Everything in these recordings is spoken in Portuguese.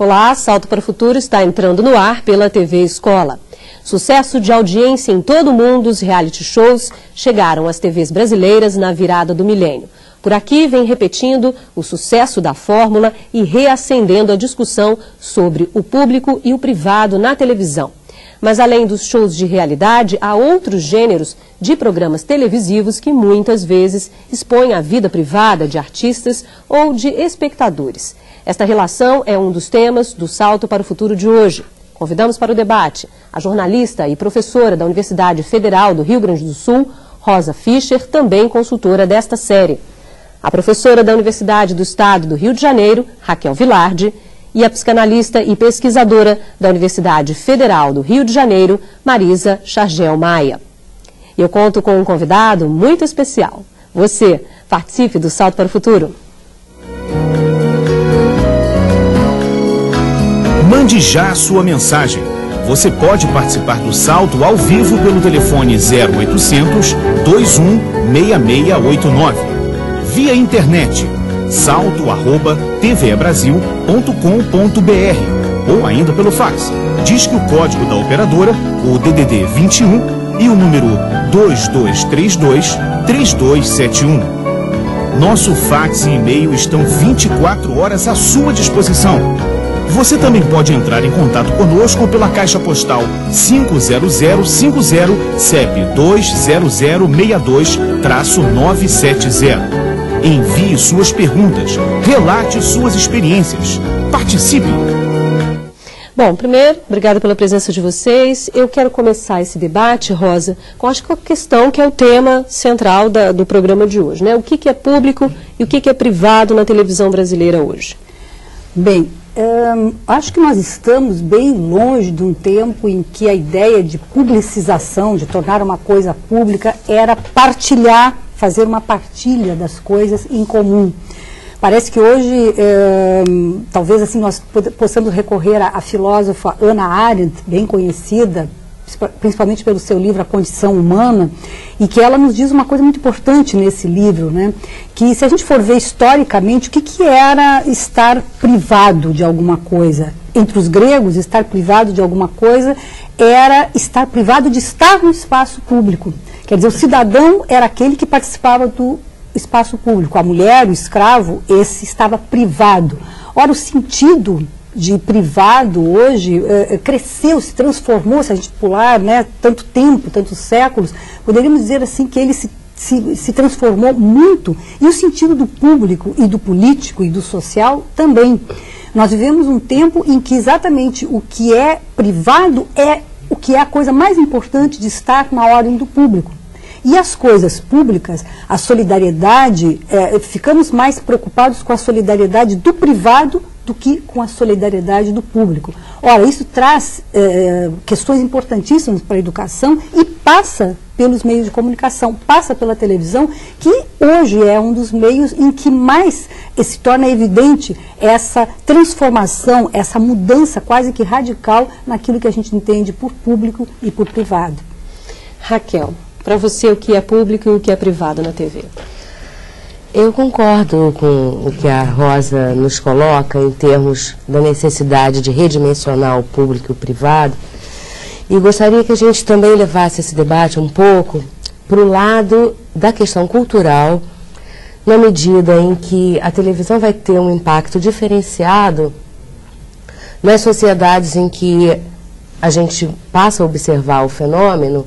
Olá, Salto para o Futuro está entrando no ar pela TV Escola. Sucesso de audiência em todo o mundo, os reality shows chegaram às TVs brasileiras na virada do milênio. Por aqui vem repetindo o sucesso da fórmula e reacendendo a discussão sobre o público e o privado na televisão. Mas além dos shows de realidade, há outros gêneros de programas televisivos que muitas vezes expõem a vida privada de artistas ou de espectadores. Esta relação é um dos temas do Salto para o Futuro de hoje. Convidamos para o debate a jornalista e professora da Universidade Federal do Rio Grande do Sul, Rosa Fischer, também consultora desta série. A professora da Universidade do Estado do Rio de Janeiro, Raquel Vilardi, e a psicanalista e pesquisadora da Universidade Federal do Rio de Janeiro, Marisa Chargel Maia. Eu conto com um convidado muito especial. Você, participe do Salto para o Futuro. Mande já a sua mensagem. Você pode participar do Salto ao vivo pelo telefone 0800 21 6689. Via internet, salto@tvebrasil.com.br ou ainda pelo fax. Disque o código da operadora, o DDD 21 e o número 2232-3271. Nosso fax e e-mail estão 24 horas à sua disposição. Você também pode entrar em contato conosco pela caixa postal 50050, CEP 20062-970. Envie suas perguntas, relate suas experiências. Participe! Bom, primeiro, obrigada pela presença de vocês. Eu quero começar esse debate, Rosa, com acho que a questão que é o tema central do programa de hoje, né? O que é público e o que é privado na televisão brasileira hoje? Bem, acho que nós estamos bem longe de um tempo em que a ideia de publicização, de tornar uma coisa pública, era partilhar, fazer uma partilha das coisas em comum. Parece que hoje, talvez assim, nós possamos recorrer à filósofa Hannah Arendt, bem conhecida, principalmente pelo seu livro A Condição Humana, e que ela nos diz uma coisa muito importante nesse livro, né? Que se a gente for ver historicamente, o que era estar privado de alguma coisa? Entre os gregos, estar privado de alguma coisa era estar privado de estar no espaço público. Quer dizer, o cidadão era aquele que participava do espaço público. A mulher, o escravo, esse estava privado. Ora, o sentido de privado hoje cresceu, se transformou, se a gente pular, né, tanto tempo, tantos séculos, poderíamos dizer assim que ele se transformou muito, e o sentido do público e do político e do social também. Nós vivemos um tempo em que exatamente o que é privado é o que é a coisa mais importante de estar na ordem do público. E as coisas públicas, a solidariedade, ficamos mais preocupados com a solidariedade do privado do que com a solidariedade do público. Ora, isso traz questões importantíssimas para a educação e passa pelos meios de comunicação, passa pela televisão, que hoje é um dos meios em que mais se torna evidente essa transformação, essa mudança quase que radical naquilo que a gente entende por público e por privado. Raquel, para você o que é público e o que é privado na TV? Eu concordo com o que a Rosa nos coloca em termos da necessidade de redimensionar o público e o privado, e gostaria que a gente também levasse esse debate um pouco para o lado da questão cultural, na medida em que a televisão vai ter um impacto diferenciado nas sociedades em que a gente passa a observar o fenômeno,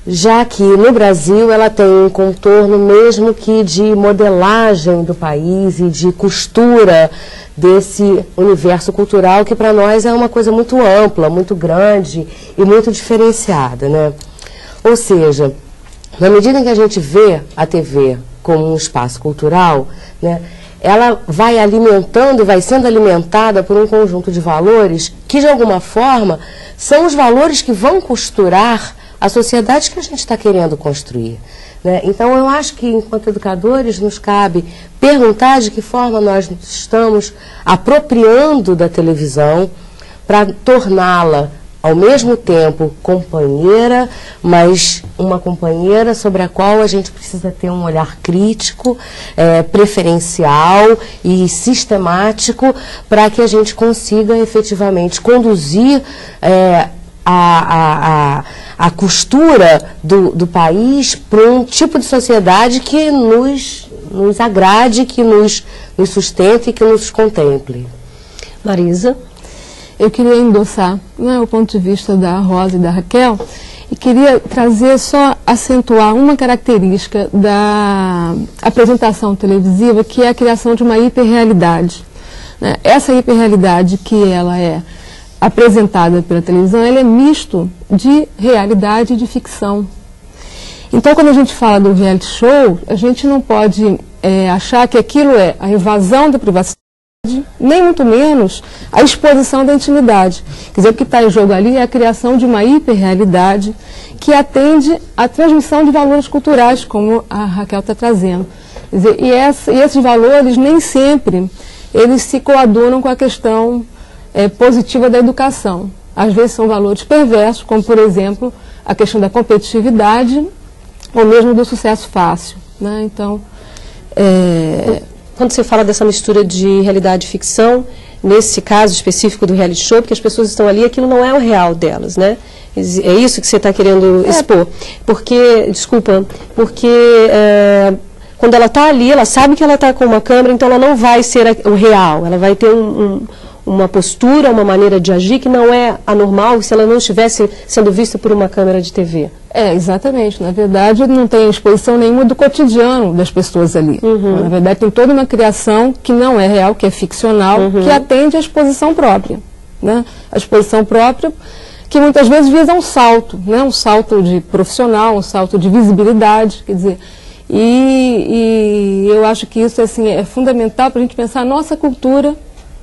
já que no Brasil ela tem um contorno mesmo que de modelagem do país e de costura desse universo cultural que para nós é uma coisa muito ampla, muito grande e muito diferenciada, né? Ou seja, na medida em que a gente vê a TV como um espaço cultural, né, ela vai alimentando, vai sendo alimentada por um conjunto de valores que de alguma forma são os valores que vão costurar a sociedade que a gente está querendo construir, né? Então, eu acho que, enquanto educadores, nos cabe perguntar de que forma nós estamos apropriando da televisão para torná-la ao mesmo tempo companheira, mas uma companheira sobre a qual a gente precisa ter um olhar crítico, preferencial e sistemático, para que a gente consiga efetivamente conduzir a costura do país para um tipo de sociedade que nos agrade, que nos sustente e que nos contemple. Marisa? Eu queria endossar, né, o ponto de vista da Rosa e da Raquel, e queria trazer, só acentuar uma característica da apresentação televisiva, que é a criação de uma hiperrealidade. Né? Essa hiperrealidade que ela é apresentada pela televisão, ela é misto de realidade e de ficção. Então, quando a gente fala do reality show, a gente não pode achar que aquilo é a invasão da privacidade, nem muito menos a exposição da intimidade. Quer dizer, o que está em jogo ali é a criação de uma hiperrealidade que atende à transmissão de valores culturais, como a Raquel está trazendo. Quer dizer, e esses valores nem sempre eles se coadunam com a questão positiva da educação. Às vezes são valores perversos, como, por exemplo, a questão da competitividade ou mesmo do sucesso fácil. Né? Então, quando você fala dessa mistura de realidade e ficção, nesse caso específico do reality show, porque as pessoas estão ali, aquilo não é o real delas, né? É isso que você está querendo expor. Porque, desculpa, quando ela está ali, ela sabe que ela está com uma câmera, então ela não vai ser o real, ela vai ter uma postura, uma maneira de agir que não é anormal se ela não estivesse sendo vista por uma câmera de TV. Exatamente. Na verdade, não tem exposição nenhuma do cotidiano das pessoas ali. Uhum. Na verdade, tem toda uma criação que não é real, que é ficcional, que atende à exposição própria. Né? A exposição própria que muitas vezes visa um salto, né? Um salto de profissional, um salto de visibilidade, quer dizer... E eu acho que isso assim, é fundamental para a gente pensar a nossa cultura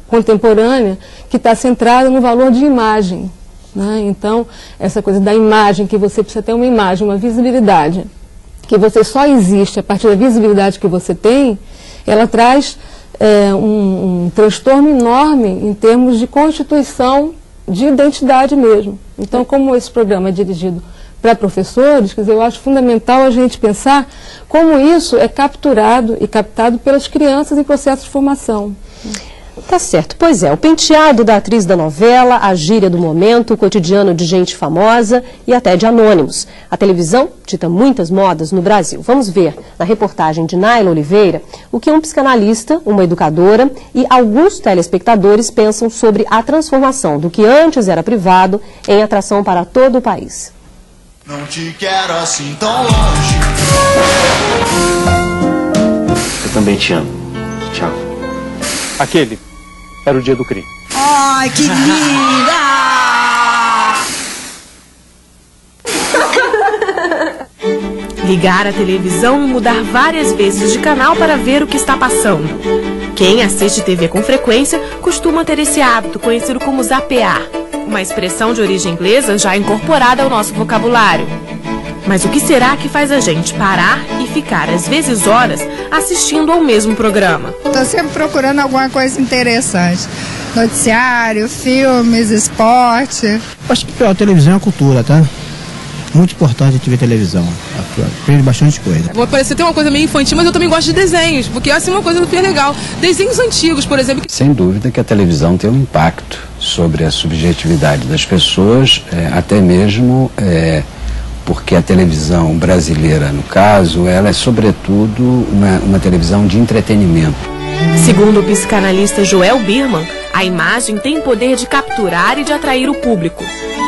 contemporânea, que está centrada no valor de imagem. Né? Então, essa coisa da imagem, que você precisa ter uma imagem, uma visibilidade, que você só existe a partir da visibilidade que você tem, ela traz um transtorno enorme em termos de constituição de identidade mesmo. Então, como esse programa é dirigido para professores, quer dizer, eu acho fundamental a gente pensar como isso é capturado e captado pelas crianças em processo de formação. Tá certo. Pois é, o penteado da atriz da novela, a gíria do momento, o cotidiano de gente famosa e até de anônimos. A televisão dita muitas modas no Brasil. Vamos ver, na reportagem de Naila Oliveira, o que um psicanalista, uma educadora e alguns telespectadores pensam sobre a transformação do que antes era privado em atração para todo o país. Não te quero assim tão longe. Eu também te amo. Tchau. Aquele era o dia do crime. Ai, que linda! Ligar a televisão e mudar várias vezes de canal para ver o que está passando. Quem assiste TV com frequência costuma ter esse hábito, conhecido como zapear, uma expressão de origem inglesa já incorporada ao nosso vocabulário. Mas o que será que faz a gente parar e ficar, às vezes horas, assistindo ao mesmo programa? Estou sempre procurando alguma coisa interessante. Noticiário, filmes, esporte. Acho que a televisão é a cultura, tá? Muito importante a gente ver televisão. Aprende bastante coisa. Vou parecer ter uma coisa meio infantil, mas eu também gosto de desenhos, porque essa é uma coisa super legal. Desenhos antigos, por exemplo. Sem dúvida que a televisão tem um impacto sobre a subjetividade das pessoas, até mesmo... porque a televisão brasileira, no caso, ela é sobretudo uma televisão de entretenimento. Segundo o psicanalista Joel Birman, a imagem tem poder de capturar e de atrair o público.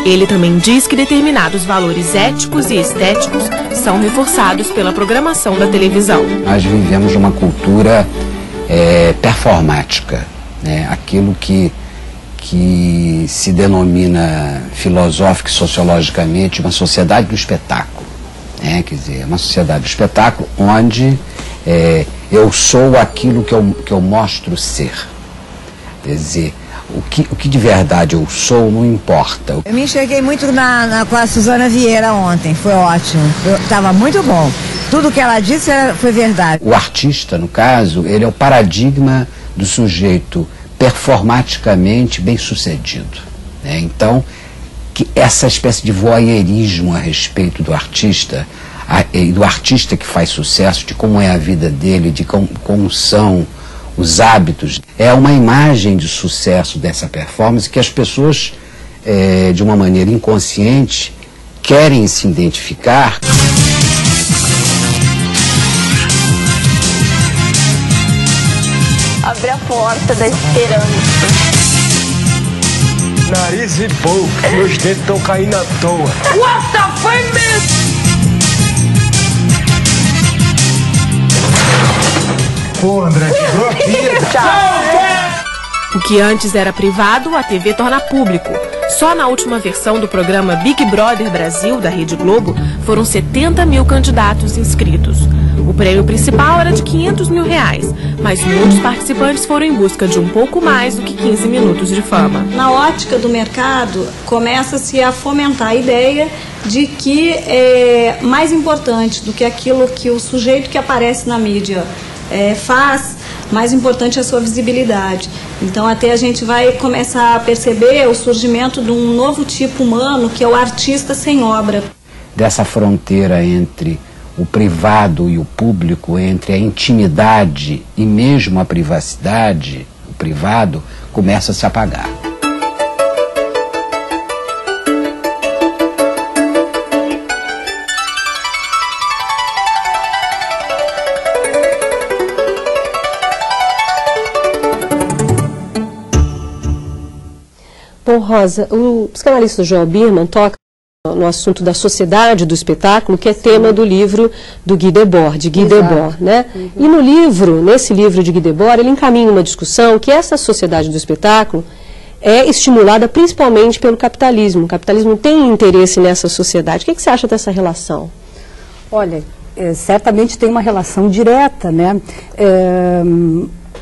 Ele também diz que determinados valores éticos e estéticos são reforçados pela programação da televisão. Nós vivemos uma cultura performática, né? Aquilo que se denomina filosófica e sociologicamente uma sociedade do espetáculo, né? Quer dizer, uma sociedade do espetáculo onde eu sou aquilo que eu mostro ser. Quer dizer, o que de verdade eu sou não importa. Eu me enxerguei muito com a Suzana Vieira ontem, foi ótimo, estava muito bom. Tudo que ela disse foi verdade. O artista, no caso, ele é o paradigma do sujeito performaticamente bem-sucedido, né? Então, que essa espécie de voyeurismo a respeito do artista, e do artista que faz sucesso, de como é a vida dele, de como são os hábitos, é uma imagem de sucesso dessa performance que as pessoas, de uma maneira inconsciente, querem se identificar. Abre a porta da esperança. Nariz e boca, meus dentes estão caindo à toa. What the fuck, Pô, André, quebrou aqui. O que antes era privado, a TV torna público. Só na última versão do programa Big Brother Brasil, da Rede Globo, foram 70 mil candidatos inscritos. O prêmio principal era de R$500 mil, mas muitos participantes foram em busca de um pouco mais do que 15 minutos de fama. Na ótica do mercado, começa-se a fomentar a ideia de que é mais importante do que aquilo que o sujeito que aparece na mídia faz, mais importante é a sua visibilidade. Então até a gente vai começar a perceber o surgimento de um novo tipo humano, que é o artista sem obra. Dessa fronteira entre o privado e o público, entre a intimidade e mesmo a privacidade, o privado começa a se apagar. Bom, Rosa, o psicanalista Joel Birman toca no assunto da sociedade do espetáculo, que é tema do livro do Guy Debord, de Guy Debord, né? E no livro, nesse livro de Guy Debord, ele encaminha uma discussão que essa sociedade do espetáculo é estimulada principalmente pelo capitalismo. O capitalismo tem interesse nessa sociedade. O que você acha dessa relação? Olha, certamente tem uma relação direta, né?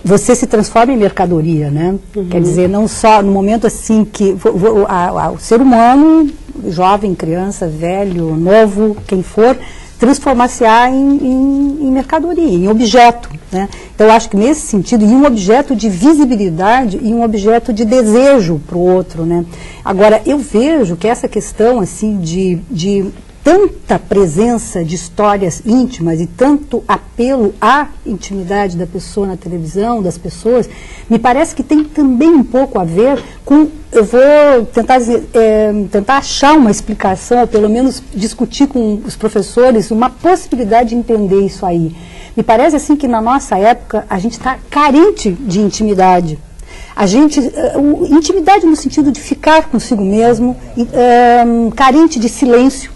Você se transforma em mercadoria, né? Quer dizer, não só no momento assim que o ser humano, jovem, criança, velho, novo, quem for, transformar-se-á em mercadoria, em objeto, né? Então, eu acho que nesse sentido, em um objeto de visibilidade e um objeto de desejo para o outro, né? Agora, eu vejo que essa questão assim de tanta presença de histórias íntimas e tanto apelo à intimidade da pessoa na televisão, das pessoas, me parece que tem também um pouco a ver com, eu vou tentar achar uma explicação, ou pelo menos discutir com os professores uma possibilidade de entender isso aí. Me parece assim que na nossa época a gente está carente de intimidade. Intimidade no sentido de ficar consigo mesmo, carente de silêncio,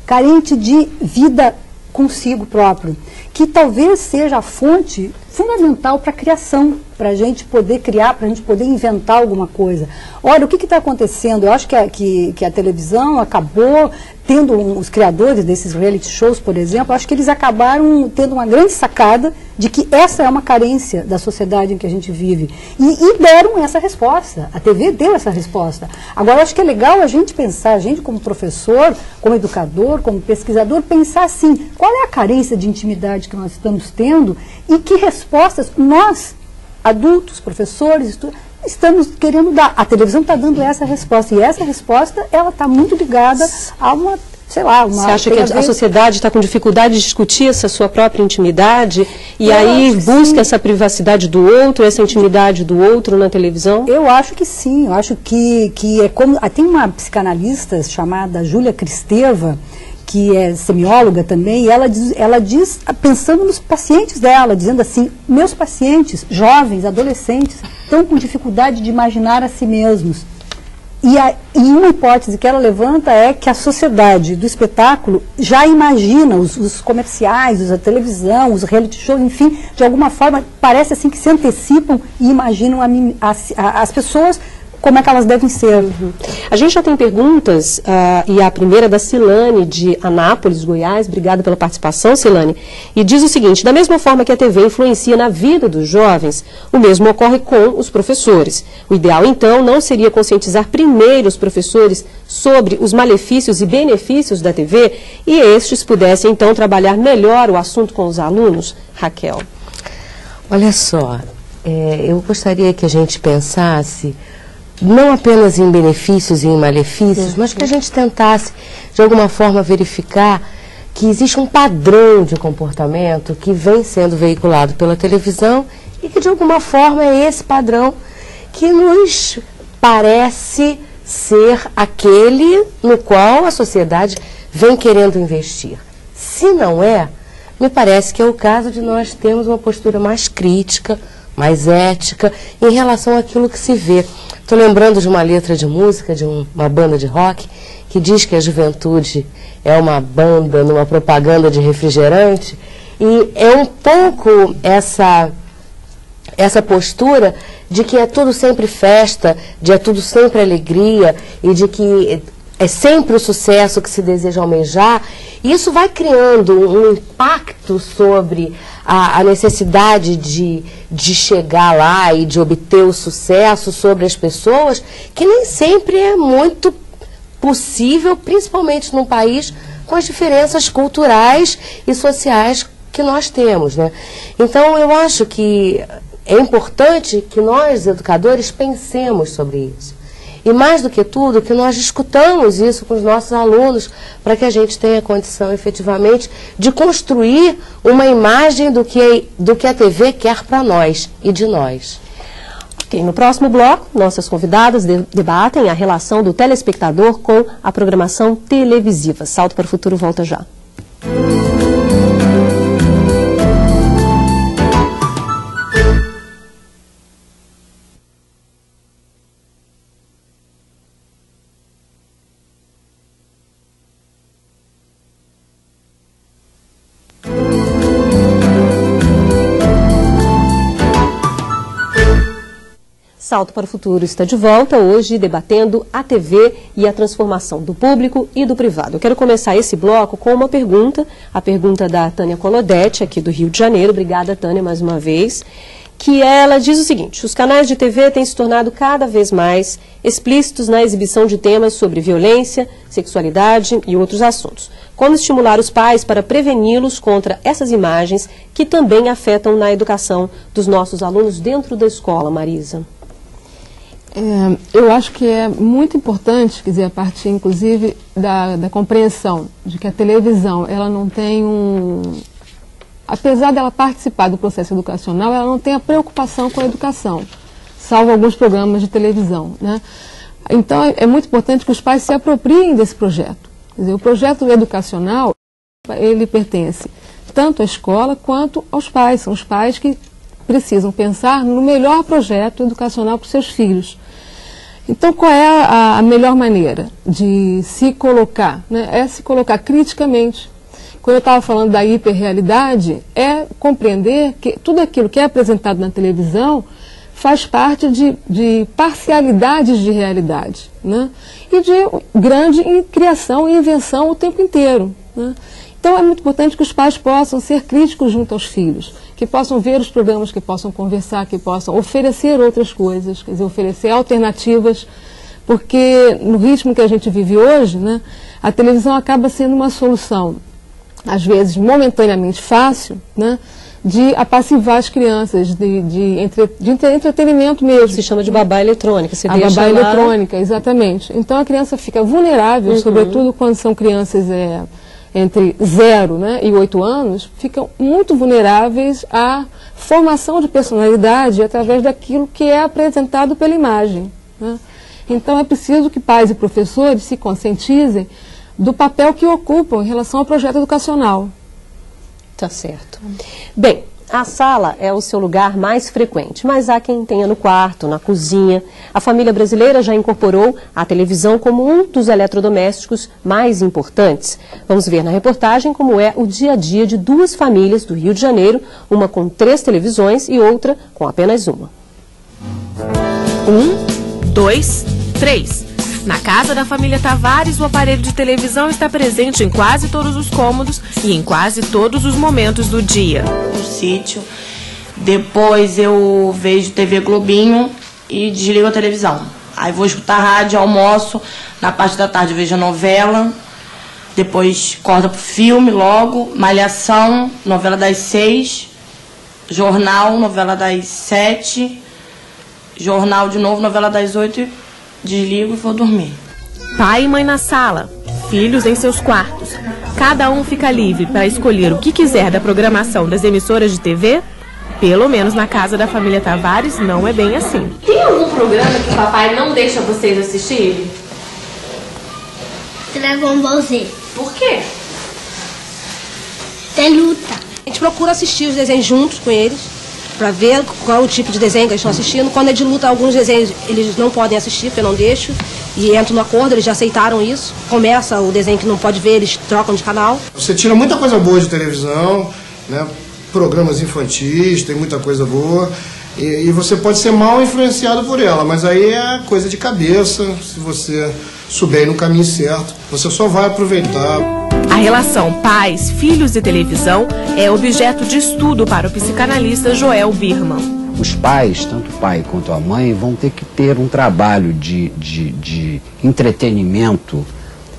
carente de vida consigo próprio, que talvez seja a fonte fundamental para a criação, para a gente poder criar, para a gente poder inventar alguma coisa. Olha, o que está acontecendo? Eu acho que a televisão acabou tendo, os criadores desses reality shows, por exemplo, acho que eles acabaram tendo uma grande sacada de que essa é uma carência da sociedade em que a gente vive. E deram essa resposta. A TV deu essa resposta. Agora, eu acho que é legal a gente pensar, a gente como professor, como educador, como pesquisador, pensar assim, qual é a carência de intimidade que nós estamos tendo e que respostas nós, adultos, professores, estamos querendo dar. A televisão está dando essa resposta, e essa resposta, ela está muito ligada a uma, sei lá, uma... Você acha que a sociedade está com dificuldade de discutir essa sua própria intimidade e aí busca essa privacidade do outro, essa intimidade do outro na televisão? Eu acho que sim, eu acho que é como... Tem uma psicanalista chamada Júlia Kristeva, que é semióloga também, e ela diz, pensando nos pacientes dela, dizendo assim, meus pacientes, jovens, adolescentes, estão com dificuldade de imaginar a si mesmos. E uma hipótese que ela levanta é que a sociedade do espetáculo já imagina os comerciais, a televisão, os reality shows, enfim, de alguma forma, parece assim que se antecipam e imaginam as pessoas como é que elas devem ser. A gente já tem perguntas, e a primeira é da Silane, de Anápolis, Goiás. Obrigada pela participação, Silane. E diz o seguinte: da mesma forma que a TV influencia na vida dos jovens, o mesmo ocorre com os professores. O ideal, então, não seria conscientizar primeiro os professores sobre os malefícios e benefícios da TV e estes pudessem, então, trabalhar melhor o assunto com os alunos? Raquel. Olha só, eu gostaria que a gente pensasse não apenas em benefícios e em malefícios, mas que a gente tentasse, de alguma forma, verificar que existe um padrão de comportamento que vem sendo veiculado pela televisão e que, de alguma forma, é esse padrão que nos parece ser aquele no qual a sociedade vem querendo investir. Se não é, me parece que é o caso de nós termos uma postura mais crítica, mais ética, em relação àquilo que se vê. Estou lembrando de uma letra de música de uma banda de rock que diz que a juventude é uma banda numa propaganda de refrigerante, e é um pouco essa postura de que é tudo sempre festa, de é tudo sempre alegria, e de que é sempre o sucesso que se deseja almejar. E isso vai criando um impacto sobre a necessidade de chegar lá e de obter o sucesso sobre as pessoas, que nem sempre é muito possível, principalmente num país com as diferenças culturais e sociais que nós temos, né? Então, eu acho que é importante que nós, educadores, pensemos sobre isso. E, mais do que tudo, que nós discutamos isso com os nossos alunos, para que a gente tenha condição, efetivamente, de construir uma imagem do que a TV quer para nós e de nós. Ok, no próximo bloco, nossas convidadas debatem a relação do telespectador com a programação televisiva. Salto para o Futuro volta já. Salto para o Futuro está de volta, hoje debatendo a TV e a transformação do público e do privado. Eu quero começar esse bloco com uma pergunta, a pergunta da Tânia Colodetti, aqui do Rio de Janeiro. Obrigada, Tânia, mais uma vez. Que ela diz o seguinte: os canais de TV têm se tornado cada vez mais explícitos na exibição de temas sobre violência, sexualidade e outros assuntos. Como estimular os pais para preveni-los contra essas imagens que também afetam na educação dos nossos alunos dentro da escola, Marisa? Eu acho que é muito importante, quer dizer, a partir, inclusive, da compreensão de que a televisão, ela não tem apesar dela participar do processo educacional, ela não tem a preocupação com a educação, salvo alguns programas de televisão, né? Então, é muito importante que os pais se apropriem desse projeto. Quer dizer, o projeto educacional, ele pertence tanto à escola quanto aos pais. São os pais que precisam pensar no melhor projeto educacional para os seus filhos. Então, qual é a melhor maneira de se colocar, né? É se colocar criticamente. Quando eu estava falando da hiperrealidade, é compreender que tudo aquilo que é apresentado na televisão faz parte de parcialidades de realidade, né? E de grande criação e invenção o tempo inteiro, né? Então, é muito importante que os pais possam ser críticos junto aos filhos, que possam ver os problemas, que possam conversar, que possam oferecer outras coisas, quer dizer, oferecer alternativas, porque no ritmo que a gente vive hoje, né, a televisão acaba sendo uma solução, às vezes momentaneamente fácil, né, de apassivar as crianças, de entretenimento mesmo. Se chama de babá eletrônica. A babá eletrônica, exatamente. Então a criança fica vulnerável, sobretudo quando são crianças entre 0, né, e 8 anos, ficam muito vulneráveis à formação de personalidade através daquilo que é apresentado pela imagem, né? Então é preciso que pais e professores se conscientizem do papel que ocupam em relação ao projeto educacional. Tá certo. Bem, a sala é o seu lugar mais frequente, mas há quem tenha no quarto, na cozinha. A família brasileira já incorporou a televisão como um dos eletrodomésticos mais importantes. Vamos ver na reportagem como é o dia a dia de duas famílias do Rio de Janeiro, uma com 3 televisões e outra com apenas uma. 1, 2, 3. Na casa da família Tavares, o aparelho de televisão está presente em quase todos os cômodos e em quase todos os momentos do dia. No sítio, depois eu vejo TV Globinho e desligo a televisão. Aí vou escutar rádio, almoço, na parte da tarde vejo a novela, depois corta pro filme logo, Malhação, novela das 6, jornal, novela das 7, jornal de novo, novela das 8 desligo e vou dormir. Pai e mãe na sala, filhos em seus quartos. Cada um fica livre para escolher o que quiser da programação das emissoras de TV? Pelo menos na casa da família Tavares não é bem assim. Tem algum programa que o papai não deixa vocês assistirem? Dragon Ball Z. Por quê? É luta. A gente procura assistir os desenhos juntos com eles, para ver qual é o tipo de desenho que eles estão assistindo. Quando é de luta, alguns desenhos eles não podem assistir, porque eu não deixo. E entram no acordo, eles já aceitaram isso. Começa o desenho que não pode ver, eles trocam de canal. Você tira muita coisa boa de televisão, né? Programas infantis, tem muita coisa boa. E você pode ser mal influenciado por ela, mas aí é coisa de cabeça. Se você souber ir no caminho certo, você só vai aproveitar. A relação pais, filhos e televisão é objeto de estudo para o psicanalista Joel Birman. Os pais, tanto o pai quanto a mãe, vão ter que ter um trabalho de entretenimento,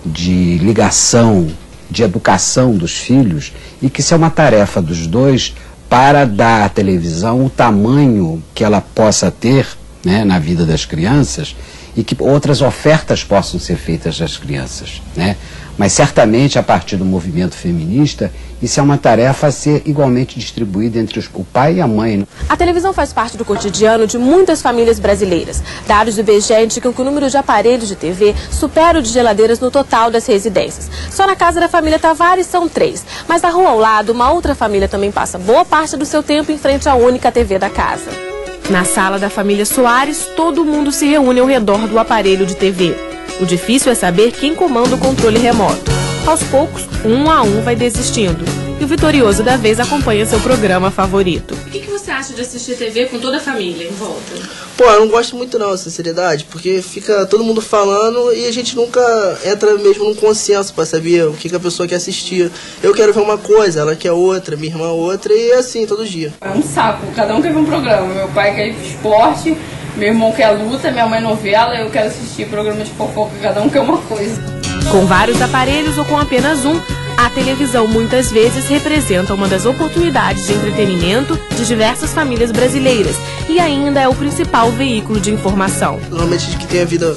de ligação, de educação dos filhos, e que isso é uma tarefa dos dois para dar à televisão o tamanho que ela possa ter, né, na vida das crianças, e que outras ofertas possam ser feitas às crianças, né? Mas certamente, a partir do movimento feminista, isso é uma tarefa a ser igualmente distribuída entre o pai e a mãe. A televisão faz parte do cotidiano de muitas famílias brasileiras. Dados do IBGE indicam que o número de aparelhos de TV supera o de geladeiras no total das residências. Só na casa da família Tavares são 3. Mas na rua ao lado, uma outra família também passa boa parte do seu tempo em frente à única TV da casa. Na sala da família Soares, todo mundo se reúne ao redor do aparelho de TV. O difícil é saber quem comanda o controle remoto. Aos poucos, um a um vai desistindo. E o vitorioso da vez acompanha seu programa favorito. O que você acha de assistir TV com toda a família em volta? Pô, eu não gosto muito não, sinceridade, porque fica todo mundo falando e a gente nunca entra mesmo num consenso pra saber o que a pessoa quer assistir. Eu quero ver uma coisa, ela quer outra, minha irmã outra, e é assim, todo dia. É um saco, cada um quer ver um programa. Meu pai quer ir pro esporte, meu irmão quer luta, minha mãe novela, eu quero assistir programa de fofoca, cada um quer uma coisa. Com vários aparelhos ou com apenas um, a televisão muitas vezes representa uma das oportunidades de entretenimento de diversas famílias brasileiras e ainda é o principal veículo de informação. Normalmente a gente que tem a vida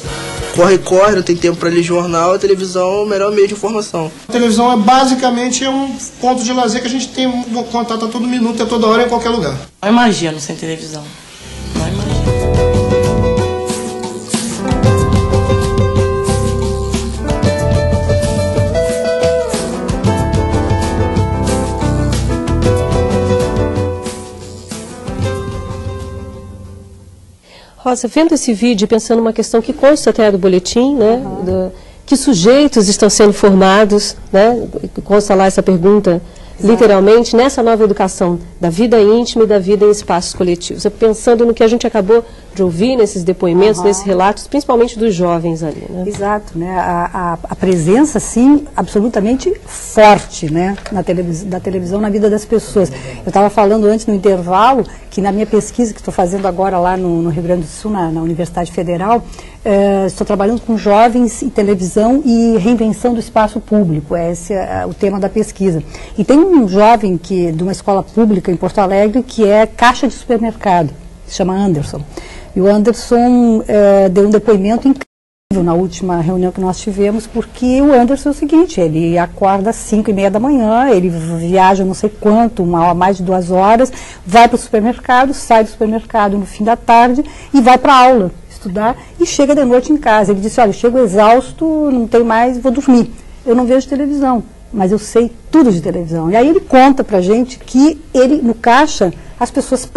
corre, não tem tempo para ler jornal, a televisão é o melhor meio de informação. A televisão é basicamente um ponto de lazer que a gente tem um contato a todo minuto, a toda hora, em qualquer lugar. Não imagino sem televisão. Não imagino. Rosa, vendo esse vídeo, pensando numa questão que consta até do boletim, né, que sujeitos estão sendo formados, né, consta lá essa pergunta, literalmente, nessa nova educação da vida íntima e da vida em espaços coletivos. Pensando no que a gente acabou de ouvir nesses depoimentos, nesses relatos, principalmente dos jovens ali, né? Exato, né? A presença, sim, absolutamente forte, né, da televisão na vida das pessoas. Eu estava falando antes no intervalo que na minha pesquisa que estou fazendo agora lá no Rio Grande do Sul, na Universidade Federal, estou trabalhando com jovens e televisão e reinvenção do espaço público. Esse é o tema da pesquisa. E tem um jovem de uma escola pública em Porto Alegre que é caixa de supermercado, se chama Anderson. E o Anderson deu um depoimento incrível na última reunião que nós tivemos, porque o Anderson é o seguinte, ele acorda às 5h30 da manhã, ele viaja não sei quanto, mais de 2 horas, vai para o supermercado, sai do supermercado no fim da tarde e vai para a aula estudar e chega de noite em casa. Ele disse, olha, eu chego exausto, não tenho mais, vou dormir. Eu não vejo televisão, mas eu sei tudo de televisão. E aí ele conta pra gente que ele, no caixa, as pessoas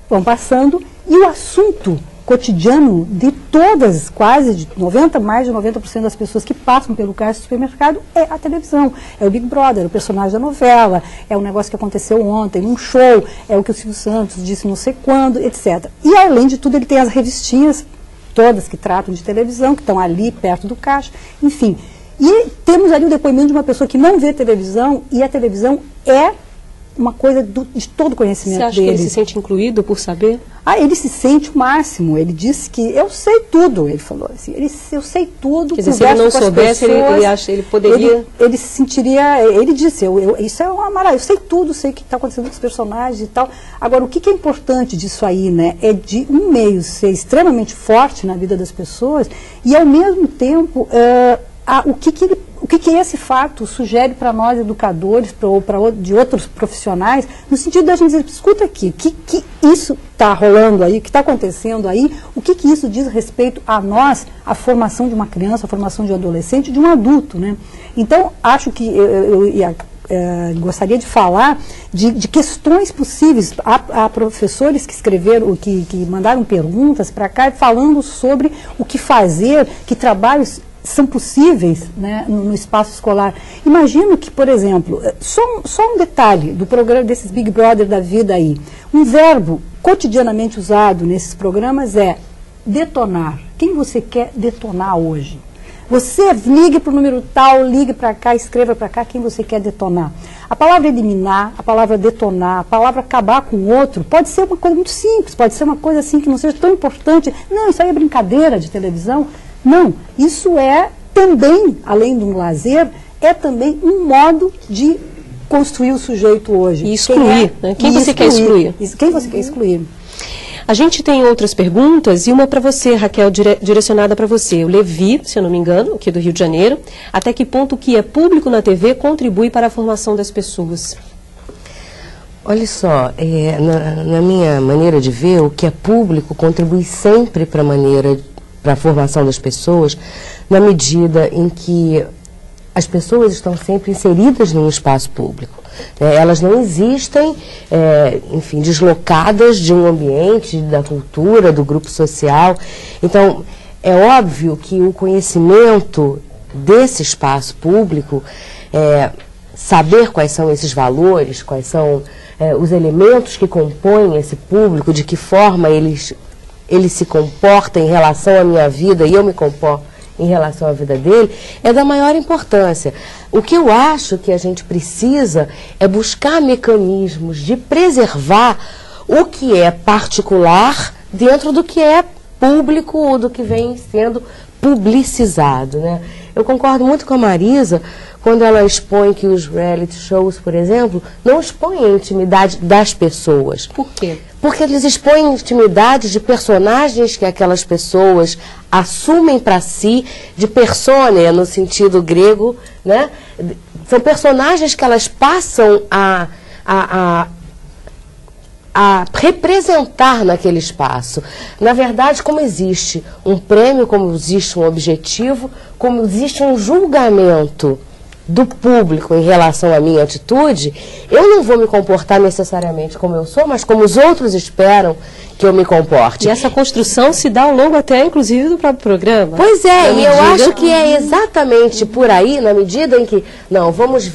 vão passando, e o assunto cotidiano de todas, quase de mais de 90% das pessoas que passam pelo caixa do supermercado é a televisão. É o Big Brother, o personagem da novela, é um negócio que aconteceu ontem, num show, é o que o Silvio Santos disse não sei quando, etc. E além de tudo ele tem as revistinhas, todas que tratam de televisão, que estão ali perto do caixa, enfim. E temos ali o depoimento de uma pessoa que não vê televisão, e a televisão é uma coisa de todo conhecimento dele. Você acha que ele se sente incluído por saber? Ele se sente o máximo. Ele disse que eu sei tudo, ele falou assim. Eu sei tudo. Quer dizer, se ele não soubesse, ele poderia... Ele se sentiria... Ele disse, isso é uma maravilha, eu sei tudo, sei o que está acontecendo com os personagens e tal. Agora, o que é importante disso aí, né? É de um meio ser extremamente forte na vida das pessoas e, ao mesmo tempo, o que esse fato sugere para nós, educadores, ou de outros profissionais, no sentido da gente dizer, escuta aqui, o que isso está rolando aí, o que está acontecendo aí, o que isso diz respeito a nós, a formação de uma criança, a formação de um adolescente, de um adulto, né? Então, acho que gostaria de falar de questões possíveis. Há professores que escreveram, que mandaram perguntas para cá, falando sobre o que fazer, que trabalhos são possíveis, né, no espaço escolar. Imagino que, por exemplo, só um detalhe do programa desses Big Brother da vida aí. Um verbo cotidianamente usado nesses programas é detonar. Quem você quer detonar hoje? Você ligue para o número tal, ligue para cá, escreva para cá quem você quer detonar. A palavra eliminar, a palavra detonar, a palavra acabar com o outro, pode ser uma coisa muito simples, pode ser uma coisa assim que não seja tão importante. Não, isso aí é brincadeira de televisão. Não, isso é também, além de um lazer, é também um modo de construir o sujeito hoje. E excluir, né? Quem você quer excluir? Quem você quer excluir? A gente tem outras perguntas, e uma para você, Raquel, direcionada para você. O Levi, se eu não me engano, aqui do Rio de Janeiro. Até que ponto o que é público na TV contribui para a formação das pessoas? Olha só, na minha maneira de ver, o que é público contribui sempre para a formação das pessoas, na medida em que as pessoas estão sempre inseridas num espaço público. Elas não existem, enfim, deslocadas de um ambiente, da cultura, do grupo social. Então, é óbvio que o conhecimento desse espaço público, saber quais são esses valores, quais são os elementos que compõem esse público, de que forma ele se comporta em relação à minha vida e eu me comporto em relação à vida dele, é da maior importância. O que eu acho que a gente precisa é buscar mecanismos de preservar o que é particular dentro do que é público ou do que vem sendo publicizado, né? Eu concordo muito com a Marisa quando ela expõe que os reality shows, por exemplo, não expõem a intimidade das pessoas. Por quê? Porque eles expõem intimidade de personagens que aquelas pessoas assumem para si, de persona, no sentido grego, né? São personagens que elas passam a representar naquele espaço. Na verdade, como existe um prêmio, como existe um objetivo, como existe um julgamento do público em relação à minha atitude, eu não vou me comportar necessariamente como eu sou, mas como os outros esperam que eu me comporte. E essa construção se dá ao longo até, inclusive, do próprio programa. Pois é, e eu acho que é exatamente por aí, na medida em que, não, vamos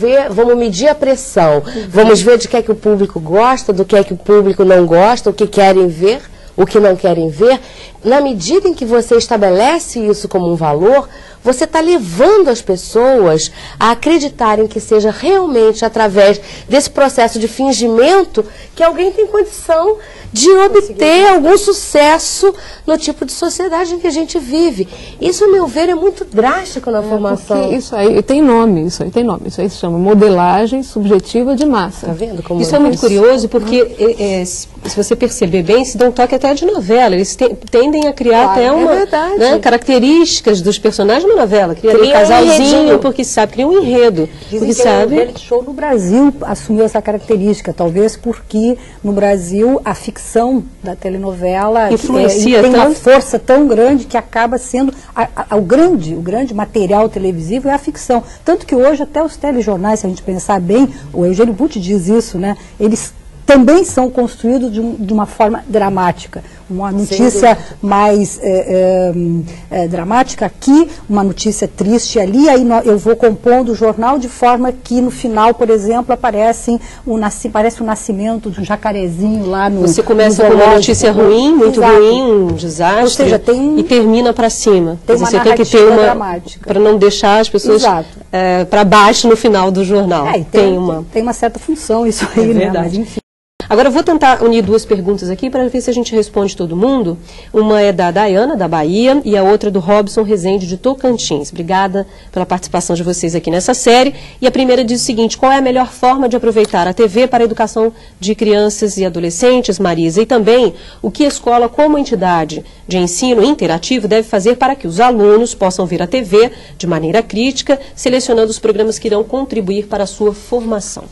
medir a pressão, vamos ver de que é que o público gosta, do que é que o público não gosta, o que querem ver, o que não querem ver. Na medida em que você estabelece isso como um valor, você está levando as pessoas a acreditarem que seja realmente através desse processo de fingimento que alguém tem condição de obter algum sucesso no tipo de sociedade em que a gente vive. Isso, a meu ver, é muito drástico na formação. Isso aí tem nome, isso aí se chama modelagem subjetiva de massa. Tá vendo como isso é muito curioso, porque se você perceber bem, se dá um toque até de novela. Eles tendem a criar até características dos personagens de uma novela. Cria um casalzinho, porque sabe, cria um enredo. Dizem que o reality show no Brasil assumiu essa característica, talvez porque no Brasil a ficção da telenovela influencia tem uma força tão grande que acaba sendo o grande material televisivo é a ficção. Tanto que hoje até os telejornais, se a gente pensar bem, o Eugênio Butti diz isso, né? Eles também são construídos de uma forma dramática. uma notícia mais dramática aqui, uma notícia triste ali, aí eu vou compondo o jornal de forma que no final, por exemplo, parece o nascimento de um jacarezinho lá no... Você começa com uma notícia ruim, muito ruim, um desastre, ou seja, e termina para cima. Tem uma você tem que ter dramática. Para não deixar as pessoas para baixo no final do jornal. Tem uma certa função isso aí, né? Verdade. Mas, enfim. Agora eu vou tentar unir duas perguntas aqui para ver se a gente responde todo mundo. Uma é da Dayana, da Bahia, e a outra do Robson Rezende, de Tocantins. Obrigada pela participação de vocês aqui nessa série. E a primeira diz o seguinte: qual é a melhor forma de aproveitar a TV para a educação de crianças e adolescentes, Marisa? E também, o que a escola, como entidade de ensino interativo, deve fazer para que os alunos possam ver a TV de maneira crítica, selecionando os programas que irão contribuir para a sua formação?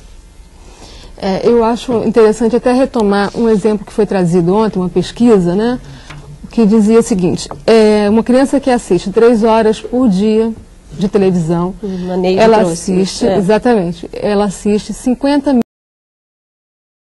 Eu acho interessante até retomar um exemplo que foi trazido ontem, uma pesquisa, né, que dizia o seguinte: uma criança que assiste 3 horas por dia de televisão, ela assiste, exatamente, ela assiste 50